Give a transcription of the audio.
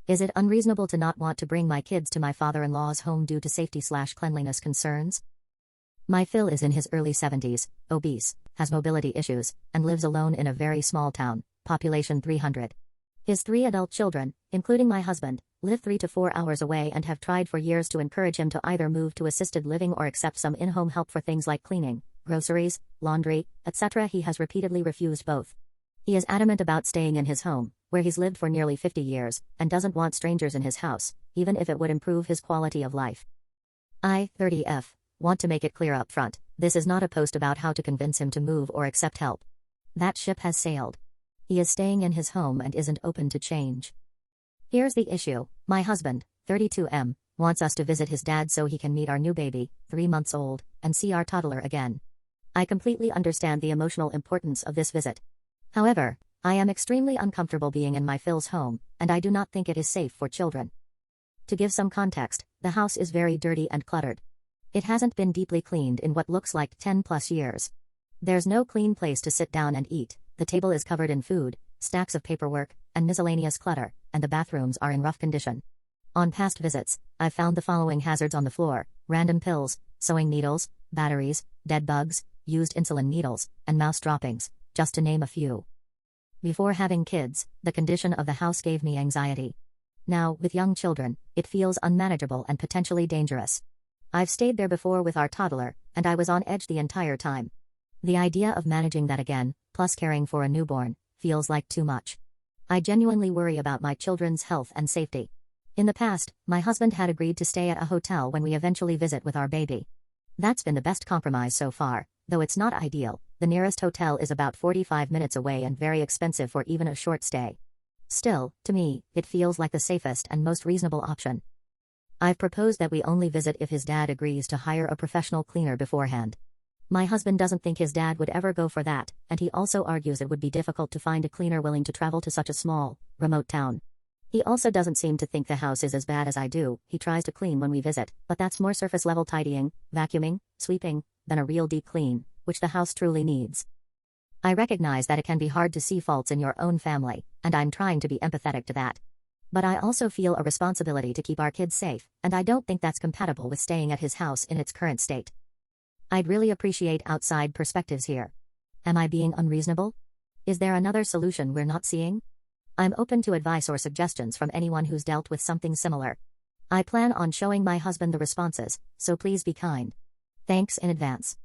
Is it unreasonable to not want to bring my kids to my father-in-law's home due to safety/cleanliness concerns? My Phil is in his early 70s, obese, has mobility issues, and lives alone in a very small town, population 300. His 3 adult children, including my husband, live 3 to 4 hours away and have tried for years to encourage him to either move to assisted living or accept some in-home help for things like cleaning, groceries, laundry, etc. He has repeatedly refused both. He is adamant about staying in his home, where he's lived for nearly 50 years, and doesn't want strangers in his house, even if it would improve his quality of life. I, 30F, want to make it clear up front, this is not a post about how to convince him to move or accept help. That ship has sailed. He is staying in his home and isn't open to change. Here's the issue, my husband, 32M, wants us to visit his dad so he can meet our new baby, 3 months old, and see our toddler again. I completely understand the emotional importance of this visit. However, I am extremely uncomfortable being in my Phil's home, and I do not think it is safe for children. To give some context, the house is very dirty and cluttered. It hasn't been deeply cleaned in what looks like 10+ years. There's no clean place to sit down and eat, the table is covered in food, stacks of paperwork, and miscellaneous clutter, and the bathrooms are in rough condition. On past visits, I've found the following hazards on the floor: random pills, sewing needles, batteries, dead bugs, used insulin needles, and mouse droppings, just to name a few. Before having kids, the condition of the house gave me anxiety. Now, with young children, it feels unmanageable and potentially dangerous. I've stayed there before with our toddler, and I was on edge the entire time. The idea of managing that again, plus caring for a newborn, feels like too much. I genuinely worry about my children's health and safety. In the past, my husband had agreed to stay at a hotel when we eventually visit with our baby. That's been the best compromise so far, though it's not ideal. The nearest hotel is about 45 minutes away and very expensive for even a short stay. Still, to me, it feels like the safest and most reasonable option. I've proposed that we only visit if his dad agrees to hire a professional cleaner beforehand. My husband doesn't think his dad would ever go for that, and he also argues it would be difficult to find a cleaner willing to travel to such a small, remote town. He also doesn't seem to think the house is as bad as I do. He tries to clean when we visit, but that's more surface-level tidying, vacuuming, sweeping, than a real deep clean, which the house truly needs. I recognize that it can be hard to see faults in your own family, and I'm trying to be empathetic to that. But I also feel a responsibility to keep our kids safe, and I don't think that's compatible with staying at his house in its current state. I'd really appreciate outside perspectives here. Am I being unreasonable? Is there another solution we're not seeing? I'm open to advice or suggestions from anyone who's dealt with something similar. I plan on showing my husband the responses, so please be kind. Thanks in advance.